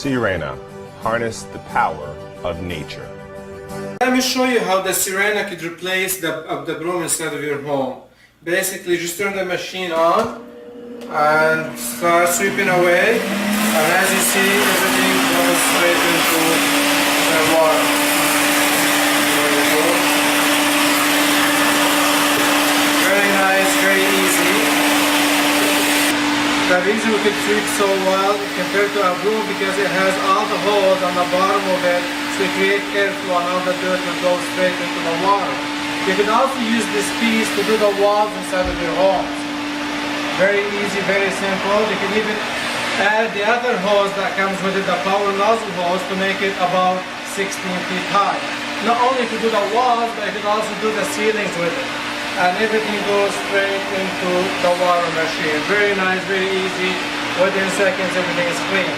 Sirena, harness the power of nature. Let me show you how the Sirena could replace the broom inside of your home. Basically, just turn the machine on and start sweeping away, and as you see, everything goes straight into the water. There you go. Very nice, very easy. The reason we could sweep so well compared to a broom because it has all the holes on the bottom of it to create airflow and all the dirt will go straight into the water. You can also use this piece to do the walls inside of your homes. Very easy, very simple. You can even add the other hose that comes with it, the power nozzle hose, to make it about 16 feet high. Not only to do the walls, but you can also do the ceilings with it. And everything goes straight into the water machine. Very nice, very easy. Within seconds, everything is clean.